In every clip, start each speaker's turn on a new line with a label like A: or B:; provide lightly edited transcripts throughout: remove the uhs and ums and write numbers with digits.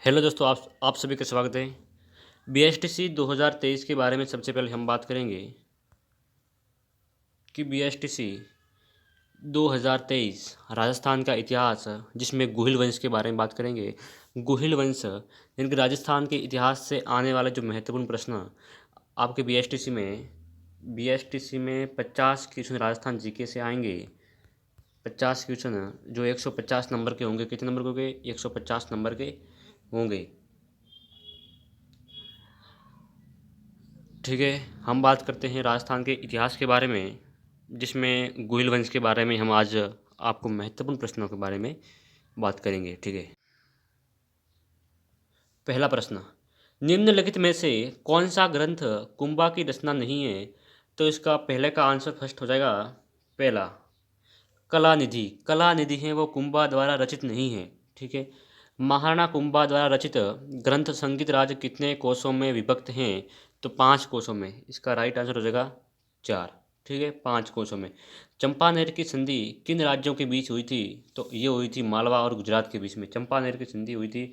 A: Hello दोस्तों, आप सभी का स्वागत है। बीएसटीसी 2023 के बारे में सबसे पहले हम बात करेंगे कि बीएसटीसी 2023 राजस्थान का इतिहास, जिसमें गुहिल वंश के बारे में बात करेंगे। गुहिल वंश यानी कि राजस्थान के इतिहास से आने वाले जो महत्वपूर्ण प्रश्न आपके बीएसटीसी में 50 क्वेश्चन राजस्थान जीके से आएंगे। 50 क्वेश्चन जो 150 नंबर के होंगे। कितने नंबर के होंगे? 150 नंबर के होंगे। ठीक है, हम बात करते हैं राजस्थान के इतिहास के बारे में, जिसमें गुहिल वंश के बारे में हम आज आपको महत्वपूर्ण प्रश्नों के बारे में बात करेंगे। ठीक है, पहला प्रश्न, निम्नलिखित में से कौन सा ग्रंथ कुंभा की रचना नहीं है? तो इसका पहले का आंसर फर्स्ट हो जाएगा। पहला कला निधि। कला निधि है वो कुंभा द्वारा रचित नहीं है। ठीक है, महाराणा कुंभा द्वारा रचित ग्रंथ संगीत राज कितने कोशों में विभक्त हैं? तो 5 कोशों में। इसका राइट आंसर हो जाएगा 4। ठीक है, 5 कोशों में। चंपानेर की संधि किन राज्यों के बीच हुई थी? तो ये हुई थी मालवा और गुजरात के बीच में। चंपानेर की संधि हुई थी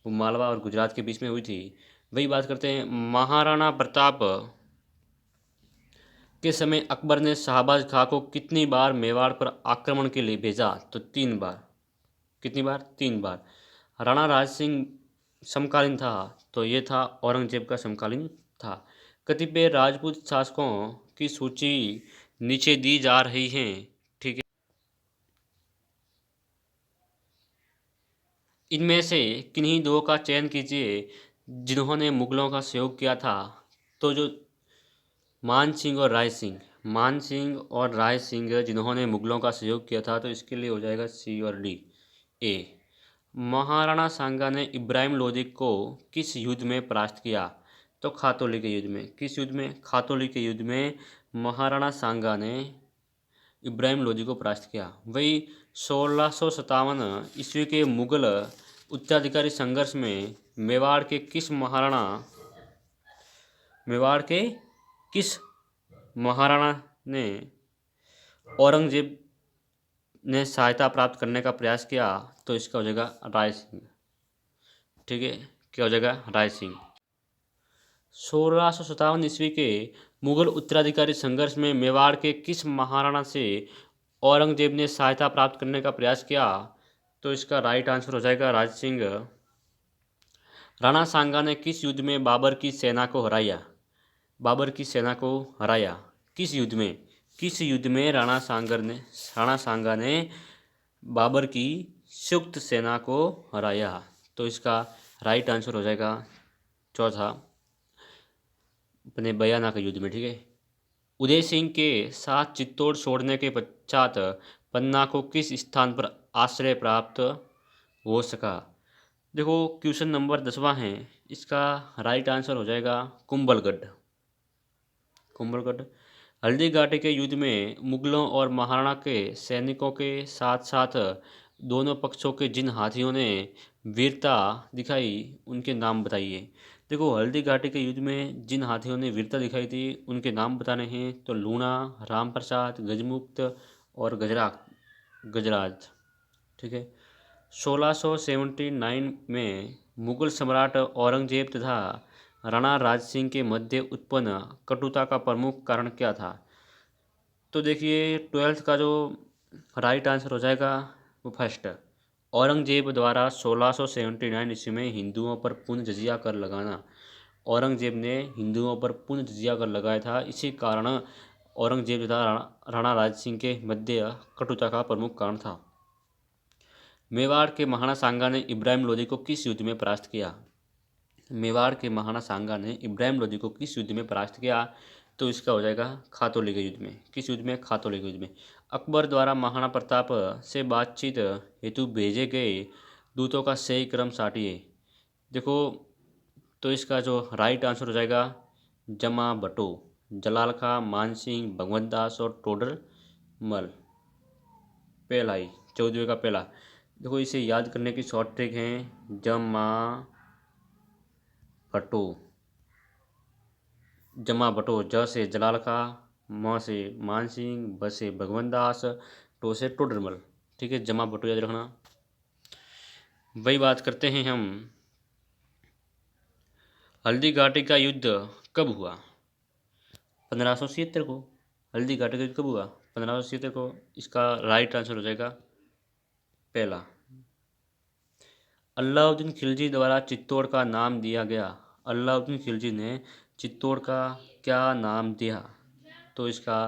A: वो मालवा और गुजरात के बीच में हुई थी। वही बात करते हैं, महाराणा प्रताप के समय अकबर ने शाहबाज खां को कितनी बार मेवाड़ पर आक्रमण के लिए भेजा? तो 3 बार। कितनी बार? 3 बार। राणा राज सिंह समकालीन था? तो ये था औरंगजेब का समकालीन था। कतिपय राजपूत शासकों की सूची नीचे दी जा रही है। ठीक है, इनमें से किन्हीं दो का चयन कीजिए जिन्होंने मुगलों का सहयोग किया था। तो जो मान सिंह और राय सिंह, मान सिंह और राय सिंह जिन्होंने मुगलों का सहयोग किया था, तो इसके लिए हो जाएगा सी और डी। ए, महाराणा सांगा ने इब्राहिम लोदी को किस युद्ध में परास्त किया? तो खातौली के युद्ध में। किस युद्ध में? खातौली के युद्ध में महाराणा सांगा ने इब्राहिम लोदी को परास्त किया। वही 1657 ईस्वी के मुगल उत्तराधिकारी संघर्ष में मेवाड़ के किस महाराणा ने औरंगजेब ने सहायता प्राप्त करने का प्रयास किया? तो इसका हो जाएगा राय सिंह। ठीक है, क्या हो जाएगा? राय सिंह। 1657 ईस्वी के मुगल उत्तराधिकारी संघर्ष में मेवाड़ के किस महाराणा से औरंगजेब ने सहायता प्राप्त करने का प्रयास किया? तो इसका राइट आंसर हो जाएगा राज सिंह। राणा सांगा ने किस युद्ध में बाबर की सेना को हराया? बाबर की सेना को हराया किस युद्ध में? किस युद्ध में राणा सांगा ने बाबर की संयुक्त सेना को हराया? तो इसका राइट आंसर हो जाएगा चौथा, अपने बयाना के युद्ध में। ठीक है, उदय सिंह के साथ चित्तौड़ छोड़ने के पश्चात पन्ना को किस स्थान पर आश्रय प्राप्त हो सका? देखो, क्वेश्चन नंबर 10वां है, इसका राइट आंसर हो जाएगा कुंभलगढ़। कुंभलगढ़। हल्दी घाटी के युद्ध में मुगलों और महाराणा के सैनिकों के साथ साथ दोनों पक्षों के जिन हाथियों ने वीरता दिखाई, उनके नाम बताइए। देखो, हल्दी घाटी के युद्ध में जिन हाथियों ने वीरता दिखाई थी, उनके नाम बताने हैं। तो लूणा, राम प्रसाद, गजमुक्त और गजराज। ठीक है, 1679 में मुगल सम्राट औरंगजेब तथा राणा राज सिंह के मध्य उत्पन्न कटुता का प्रमुख कारण क्या था? तो देखिए, 12th का जो राइट आंसर हो जाएगा वो फर्स्ट, औरंगजेब द्वारा 1679 ईस्वी में हिंदुओं पर पुनः जजिया कर लगाना। औरंगजेब ने हिंदुओं पर पुनः जजिया कर लगाया था। इसी कारण औरंगजेब तथा राणा राज सिंह के मध्य कटुता का प्रमुख कारण था। मेवाड़ के महाराणा सांगा ने इब्राहिम लोदी को किस युद्ध में परास्त किया? मेवाड़ के महाराणा सांगा ने इब्राहिम लोदी को किस युद्ध में परास्त किया? तो इसका हो जाएगा खातौली के युद्ध में। किस युद्ध में? खातौली के युद्ध में। अकबर द्वारा महाराणा प्रताप से बातचीत हेतु भेजे गए दूतों का सही क्रम साटिए। देखो, तो इसका जो राइट आंसर हो जाएगा जमा बटो, जलाल खां, मानसिंह, भगवंत दास और टोडर मल। पहला ही 14वें का पहला। देखो, इसे याद करने की शॉर्ट ट्रिक है, जमा भट्टो। जमा भट्टो, ज से जलाल खां, म से मान सिंह, ब से भगवंत दास, टो से टोडरमल। ठीक है, जमा भट्टो याद रखना। वही बात करते हैं हम हल्दी घाटी का युद्ध कब हुआ? 1576 को। हल्दी घाटी का युद्ध कब हुआ? 1576 को। इसका राइट आंसर हो जाएगा पहला। अलाउद्दीन खिलजी द्वारा चित्तौड़ का नाम दिया गया। अलाउद्दीन खिलजी ने चित्तौड़ का क्या नाम दिया? तो इसका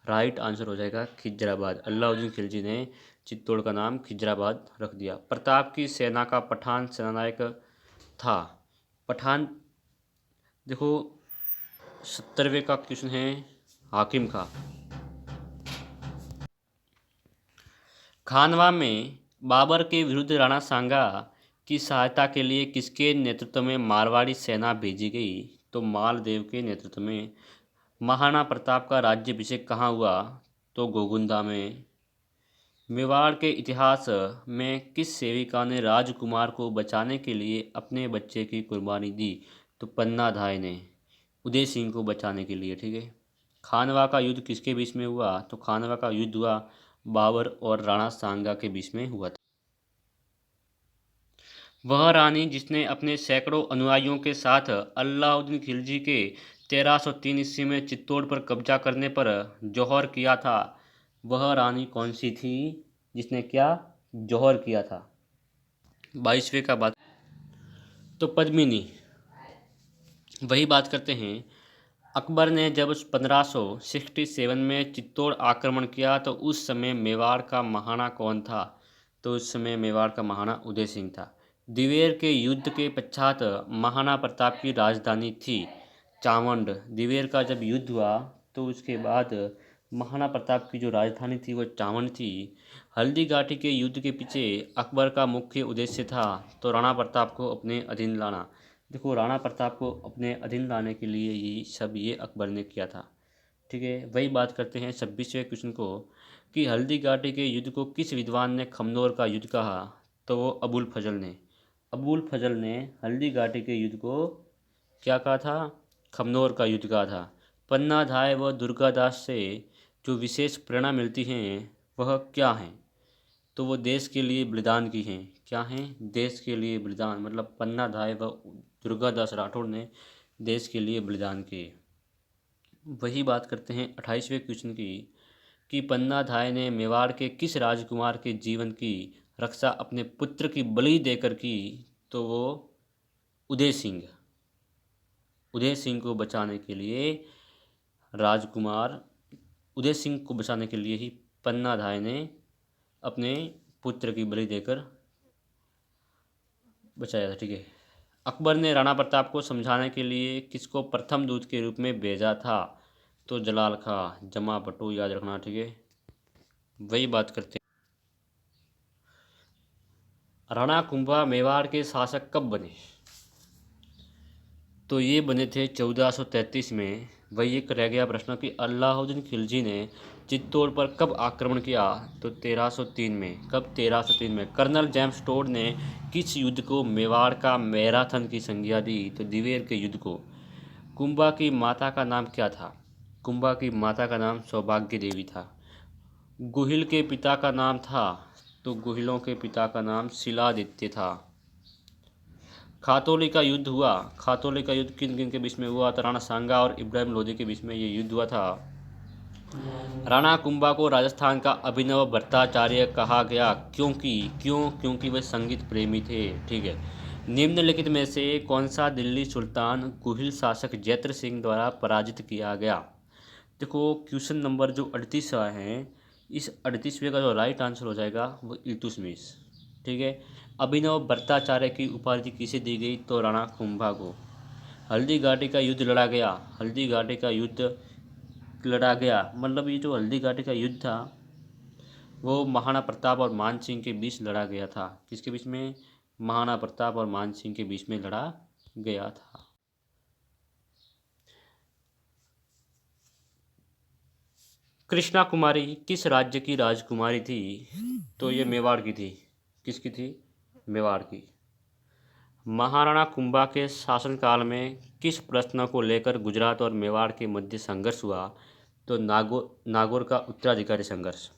A: राइट आंसर हो जाएगा खिजराबाद। अलाउद्दीन खिलजी ने चित्तौड़ का नाम खिजराबाद रख दिया। प्रताप की सेना का पठान सेनानायक था। पठान देखो 70वें का क्वेश्चन है हाकिम का। खानवा में बाबर के विरुद्ध राणा सांगा की सहायता के लिए किसके नेतृत्व में मारवाड़ी सेना भेजी गई? तो मालदेव के नेतृत्व में। महाराणा प्रताप का राज्याभिषेक कहाँ हुआ? तो गोगुंदा में। मेवाड़ के इतिहास में किस सेविका ने राजकुमार को बचाने के लिए अपने बच्चे की कुर्बानी दी? तो पन्ना धाय ने उदय सिंह को बचाने के लिए। ठीक है। खानवा का युद्ध किसके बीच में हुआ? तो खानवा का युद्ध हुआ बाबर और राणा सांगा के बीच में हुआ था। वह रानी जिसने अपने सैकड़ों अनुयायियों के साथ अलाउद्दीन खिलजी के 1303 ईस्वी में चित्तौड़ पर कब्जा करने पर जौहर किया था, वह रानी कौन सी थी जिसने क्या जौहर किया था? 22वें का बात तो पद्मिनी। वही बात करते हैं। अकबर ने जब 1567 में चित्तौड़ आक्रमण किया तो उस समय मेवाड़ का महाराणा कौन था? तो उस समय मेवाड़ का महाराणा उदय सिंह था। दिवेर के युद्ध के पश्चात महाराणा प्रताप की राजधानी थी चावंड। दिवेर का जब युद्ध हुआ तो उसके बाद महाराणा प्रताप की जो राजधानी थी वो चावंड थी। हल्दी घाटी के युद्ध के पीछे अकबर का मुख्य उद्देश्य था तो राणा प्रताप को अपने अधीन लाना। देखो राणा प्रताप को अपने अधीन लाने के लिए ये अकबर ने किया था। ठीक है। वही बात करते हैं 26वें क्वेश्चन को कि हल्दी घाटी के युद्ध को किस विद्वान ने खमनोर का युद्ध कहा? तो वो अबुल फजल ने। अबुल फजल ने हल्दी घाटी के युद्ध को क्या कहा था? खमनोर का युद्ध कहा था। पन्ना धाय व दुर्गादास से जो विशेष प्रेरणा मिलती हैं वह क्या हैं? तो वो देश के लिए बलिदान की हैं। क्या हैं? देश के लिए बलिदान। मतलब पन्ना धाय व दुर्गादास राठौड़ ने देश के लिए बलिदान किए। वही बात करते हैं 28वें क्वेश्चन की कि पन्ना धाय ने मेवाड़ के किस राजकुमार के जीवन की रक्षा अपने पुत्र की बलि देकर की? तो वो उदय सिंह। उदय सिंह को बचाने के लिए राजकुमार उदय सिंह को बचाने के लिए ही पन्ना धाय ने अपने पुत्र की बलि देकर बचाया था। ठीक है। अकबर ने राणा प्रताप को समझाने के लिए किसको प्रथम दूत के रूप में भेजा था? तो जलाल खां। जमा बटू याद रखना। ठीक है। वही बात करते हैं। राणा कुंभा मेवाड़ के शासक कब बने? तो ये बने थे 1433 में। वही एक रह गया प्रश्न कि अलाउद्दीन खिलजी ने चित्तौड़ पर कब आक्रमण किया? तो 1303 में। कब? 1303 में। कर्नल जेम्स टोड ने किस युद्ध को मेवाड़ का मैराथन की संज्ञा दी? तो दिवेर के युद्ध को। कुंभा की माता का नाम क्या था? कुंभा की माता का नाम सौभाग्य देवी था। गुहिल के पिता का नाम था? तो गुहिलों के पिता का नाम शिलादित्य था। खातौली का युद्ध हुआ। खातौली का युद्ध किन किन के बीच में हुआ? तो राणा सांगा और इब्राहिम लोधी के बीच में ये युद्ध हुआ था। राणा कुंभा को राजस्थान का अभिनव भट्टाचार्य कहा गया क्योंकि वे संगीत प्रेमी थे। ठीक है। निम्नलिखित में से कौन सा दिल्ली सुल्तान गुहिल शासक जैत्र सिंह द्वारा पराजित किया गया? देखो क्वेश्चन नंबर जो 38 आए हैं, इस 38वें का जो राइट आंसर हो जाएगा वो इल्तुतमिश। ठीक है। अभिनव भट्टाचार्य की उपाधि किसे दी गई? तो राणा कुंभा को। हल्दी घाटी का युद्ध लड़ा गया। हल्दी घाटी का युद्ध लड़ा गया मतलब ये जो हल्दी घाटी का युद्ध था वो महाराणा प्रताप और मान सिंह के बीच लड़ा गया था। किसके बीच में? महाराणा प्रताप और मान सिंह के बीच में लड़ा गया था। कृष्णा कुमारी किस राज्य की राजकुमारी थी? तो ये मेवाड़ की थी। किसकी थी? मेवाड़ की। महाराणा कुंभा के शासनकाल में किस प्रश्न को लेकर गुजरात और मेवाड़ के मध्य संघर्ष हुआ? तो नागौर का उत्तराधिकारी संघर्ष।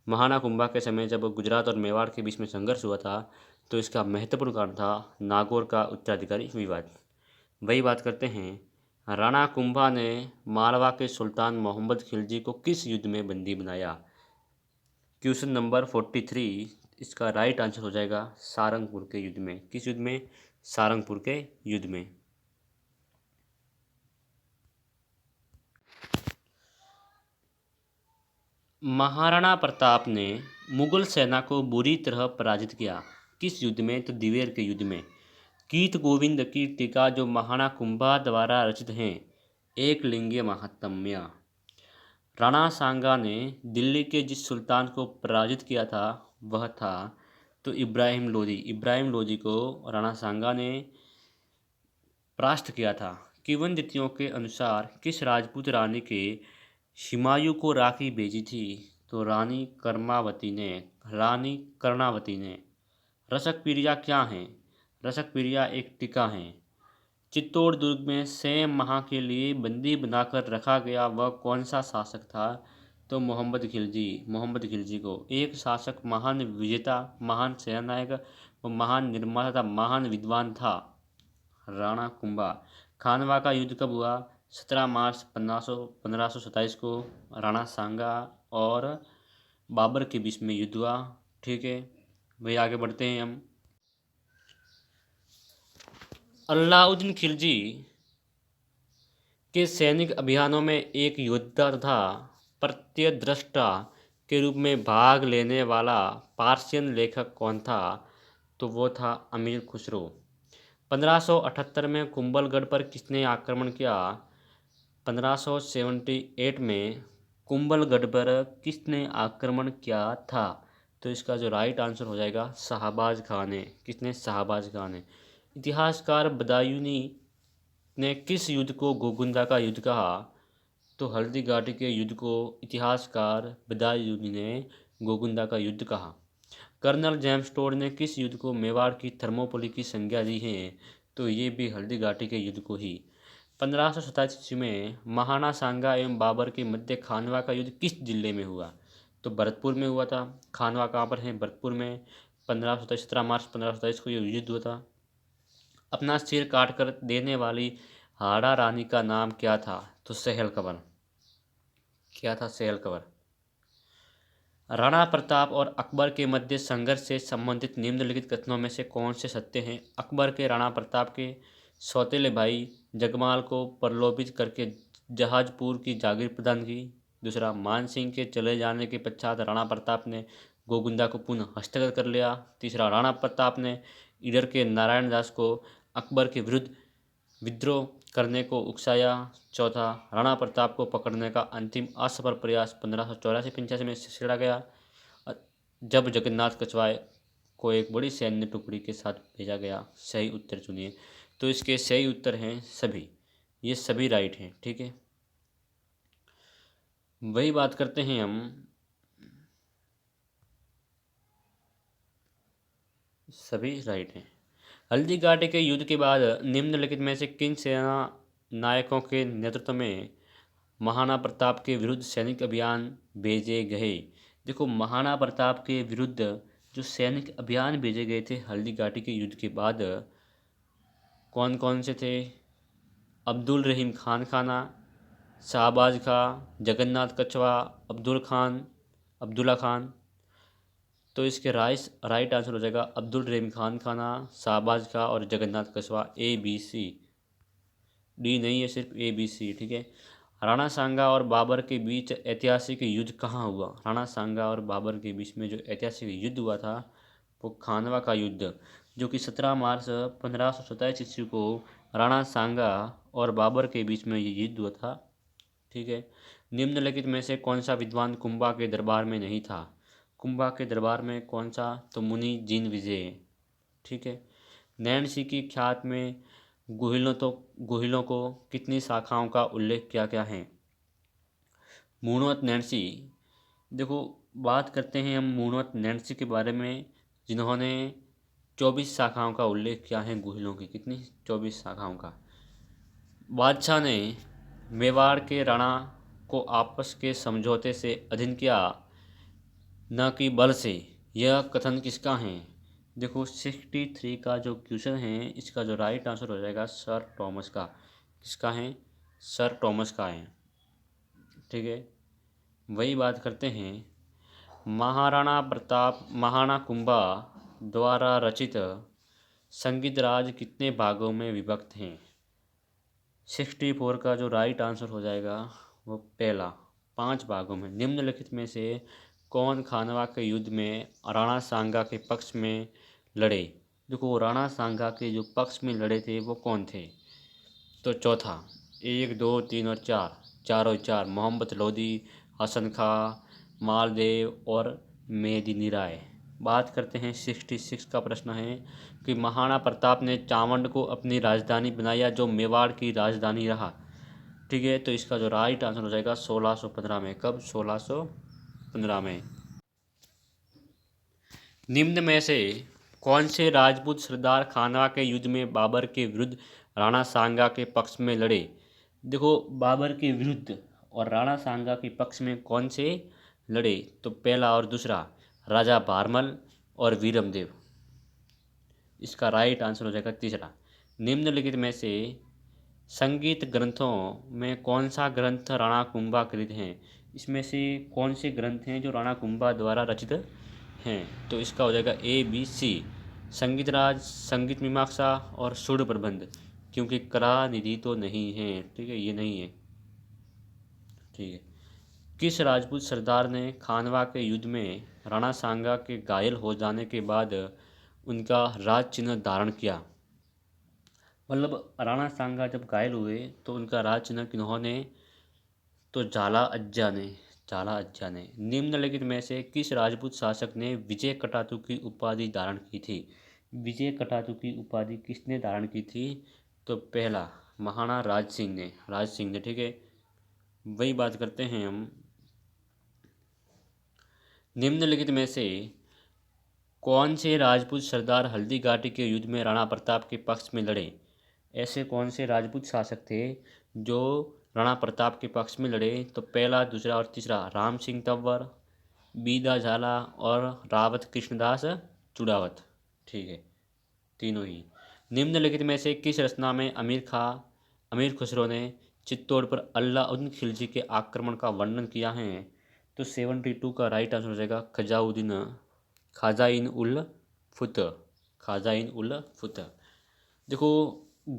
A: महाराणा कुंभा के समय जब गुजरात और मेवाड़ के बीच में संघर्ष हुआ था तो इसका महत्वपूर्ण कारण था नागौर का उत्तराधिकारी विवाद। वही बात करते हैं, राणा कुंभा ने मालवा के सुल्तान मोहम्मद खिलजी को किस युद्ध में बंदी बनाया। क्वेश्चन नंबर 43, इसका राइट आंसर हो जाएगा सारंगपुर के युद्ध में। किस युद्ध में? सारंगपुर के युद्ध में। महाराणा प्रताप ने मुगल सेना को बुरी तरह पराजित किया। किस युद्ध में? तो दिवेर के युद्ध में। गीत गोविंद की टीका जो महाराणा कुंभा द्वारा रचित हैं, एक लिंगीय महात्म्य। राणा सांगा ने दिल्ली के जिस सुल्तान को पराजित किया था वह था तो इब्राहिम लोदी। इब्राहिम लोदी को राणा सांगा ने परास्त किया था। किंवदंतियों के अनुसार किस राजपूत रानी के हुमायूं को राखी भेजी थी? तो रानी कर्णावती ने। रसक प्रिया क्या हैं? रसक प्रिया एक टीका है। चित्तौड़ दुर्ग में 6 माह के लिए बंदी बनाकर रखा गया वह कौन सा शासक था? तो मोहम्मद खिलजी। मोहम्मद खिलजी को एक शासक, महान विजेता, महान सेनानायक व महान निर्माता था, महान विद्वान था राणा कुंभा। खानवा का युद्ध कब हुआ? 17 मार्च 1527 को राणा सांगा और बाबर के बीच में युद्ध हुआ। ठीक है भाई, आगे बढ़ते हैं हम। अलाउद्दीन खिलजी के सैनिक अभियानों में एक योद्धा तथा प्रत्यदृष्टा के रूप में भाग लेने वाला पार्सियन लेखक कौन था? तो वो था अमीर खुसरो। 1578 में कुंभलगढ़ पर किसने आक्रमण किया? 1578 में कुंभलगढ़ पर किसने आक्रमण किया था? तो इसका जो राइट आंसर हो जाएगा शाहबाज खान ने। किसने? शाहबाज खान ने। इतिहासकार बदायूनी ने किस युद्ध को गोगुंदा का युद्ध कहा? तो हल्दी घाटी के युद्ध को इतिहासकार बदायूनी ने गोगुंदा का युद्ध कहा। कर्नल जेम्स टोड ने किस युद्ध को मेवाड़ की थर्मोपली की संज्ञा दी है? तो ये भी हल्दी घाटी के युद्ध को ही। 1527 में महाराणा सांगा एवं बाबर के मध्य खानवा का युद्ध किस जिले में हुआ? तो भरतपुर में हुआ था। खानवा कहाँ पर है? भरतपुर में। 17 मार्च 1527 को ये युद्ध हुआ था। अपना सिर काट कर देने वाली हाड़ा रानी का नाम क्या था? तो सहल कबर। क्या था? सहल कबर। राणा प्रताप और अकबर के मध्य संघर्ष से संबंधित निम्नलिखित कथनों में से कौन से सत्य हैं? अकबर के राणा प्रताप के सौतेले भाई जगमाल को प्रलोभित करके जहाजपुर की जागीर प्रदान की। दूसरा, मान सिंह के चले जाने के पश्चात राणा प्रताप ने गोगुंदा को पुनः हस्तगत कर लिया। तीसरा, राणा प्रताप ने ईडर के नारायण दास को अकबर के विरुद्ध विद्रोह करने को उकसाया। चौथा, राणा प्रताप को पकड़ने का अंतिम असफल प्रयास 1584-85 में छेड़ा गया जब जगन्नाथ कछवाए को एक बड़ी सैन्य टुकड़ी के साथ भेजा गया। सही उत्तर चुनिए। तो इसके सही उत्तर हैं सभी, ये सभी राइट हैं। ठीक है, वही बात करते हैं हम। सभी राइट हैं। हल्दी घाटी के युद्ध के बाद निम्नलिखित में से किन सेना नायकों के नेतृत्व में महाराणा प्रताप के विरुद्ध सैनिक अभियान भेजे गए? देखो, महाराणा प्रताप के विरुद्ध जो सैनिक अभियान भेजे गए थे हल्दी घाटी के युद्ध के बाद, कौन कौन से थे? अब्दुल रहीम खान खाना, शाहबाज खां, जगन्नाथ कछवा, अब्दुल्ला खान। तो इसके राइट आंसर हो जाएगा अब्दुल रहीम खान खाना, शाहबाज खां और जगन्नाथ कछवा। ABC, डी नहीं है, सिर्फ ABC। ठीक है। राणा सांगा और बाबर के बीच ऐतिहासिक युद्ध कहाँ हुआ? राणा सांगा और बाबर के बीच में जो ऐतिहासिक युद्ध हुआ था वो खानवा का युद्ध, जो कि 17 मार्च 1527 ईस्वी को राणा सांगा और बाबर के बीच में ये युद्ध हुआ था। ठीक है। निम्नलिखित में से कौन सा विद्वान कुंभा के दरबार में नहीं था? कुंभा के दरबार में कौन सा? तो मुनि जिन विजय। ठीक है। नैणसी की ख्यात में गुहिलों को कितनी शाखाओं का उल्लेख किया गया है? मूणवत नैणसी। देखो, बात करते हैं हम मूणवत नैणसी के बारे में, जिन्होंने 24 शाखाओं का उल्लेख किया है गुहिलों की। कितनी? 24 शाखाओं का। बादशाह ने मेवाड़ के राणा को आपस के समझौते से अधीन किया, न कि बल से। यह कथन किसका है? देखो 63 का जो क्वेश्चन है, इसका जो राइट आंसर हो जाएगा सर टॉमस का। किसका है? सर टॉमस का है। ठीक है, वही बात करते हैं। महाराणा प्रताप महाराणा कुंभा द्वारा रचित संगीत राज कितने भागों में विभक्त हैं? 64 का जो राइट आंसर हो जाएगा वो पहला, 5 भागों में। निम्नलिखित में से कौन खानवा के युद्ध में राणा सांगा के पक्ष में लड़े? देखो राणा सांगा के जो पक्ष में लड़े थे वो कौन थे? तो चौथा, 1, 2, 3 और 4, चारों चार मोहम्मद लोदी, हसन खां, मालदेव और मेदिनी राय। बात करते हैं 66 का प्रश्न है कि महाराणा प्रताप ने चावंड को अपनी राजधानी बनाया जो मेवाड़ की राजधानी रहा। ठीक है, तो इसका जो राइट आंसर हो जाएगा 1615 में। कब? 1615 में। निम्न में से कौन से राजपूत सरदार खानवा के युद्ध में बाबर के विरुद्ध राणा सांगा के पक्ष में लड़े? देखो बाबर के विरुद्ध और राणा सांगा के पक्ष में कौन से लड़े? तो पहला और दूसरा, राजा भारमल और वीरमदेव। इसका राइट आंसर हो जाएगा तीसरा। निम्नलिखित में से संगीत ग्रंथों में कौन सा ग्रंथ राणा कुंभा कृत हैं? इसमें से कौन से ग्रंथ हैं जो राणा कुंभा द्वारा रचित हैं? तो इसका हो जाएगा ए बी सी, संगीत राज, संगीत मीमांसा और सुर प्रबंध। क्योंकि कला निधि तो नहीं है, ठीक है, ये नहीं है। ठीक है, किस राजपूत सरदार ने खानवा के युद्ध में राणा सांगा के घायल हो जाने के बाद उनका राज चिन्ह धारण किया? मतलब राणा सांगा जब घायल हुए तो उनका राज चिन्ह किन्होंने? तो झाला अज्जा ने। झाला अज्जा ने। निम्नलिखित में से किस राजपूत शासक ने विजय कटातु की उपाधि धारण की थी? विजय कटातु की उपाधि किसने धारण की थी? तो पहला, महाराणा राज सिंह ने। राज सिंह ने, ठीक है। वही बात करते हैं हम। निम्नलिखित में से कौन से राजपूत सरदार हल्दी घाटी के युद्ध में राणा प्रताप के पक्ष में लड़े? ऐसे कौन से राजपूत शासक थे जो राणा प्रताप के पक्ष में लड़े? तो पहला, दूसरा और तीसरा, राम सिंह तंवर, बीदा झाला और रावत कृष्णदास चुड़ावत। ठीक है, तीनों ही। निम्नलिखित में से किस रचना में अमीर खुसरो ने चित्तौड़ पर अल्लाउद्दीन खिलजी के आक्रमण का वर्णन किया है? तो 72 का राइट आंसर हो जाएगा खाजाइन उल फुत। खाजाइन उल फुत। देखो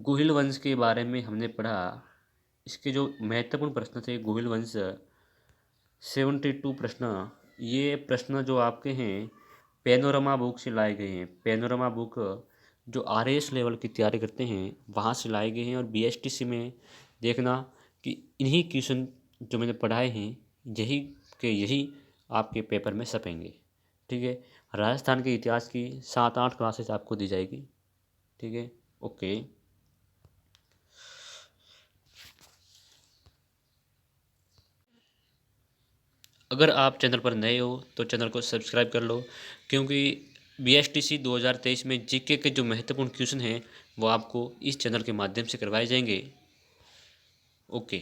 A: गुहिल वंश के बारे में हमने पढ़ा। इसके जो महत्वपूर्ण प्रश्न थे गुहिल वंश, 72 प्रश्न, ये प्रश्न जो आपके हैं पैनोरमा बुक से लाए गए हैं। पैनोरमा बुक जो RAS लेवल की तैयारी करते हैं वहाँ से लाए गए हैं। और BSTC में देखना कि इन्हीं क्वेश्चन जो मैंने पढ़ाए हैं यही आपके पेपर में छपेंगे। ठीक है, राजस्थान के इतिहास की 7-8 क्लासेस आपको दी जाएगी। ठीक है, ओके। अगर आप चैनल पर नए हो तो चैनल को सब्सक्राइब कर लो, क्योंकि BSTC 2023 में GK के जो महत्वपूर्ण क्वेश्चन हैं वो आपको इस चैनल के माध्यम से करवाए जाएंगे। ओके।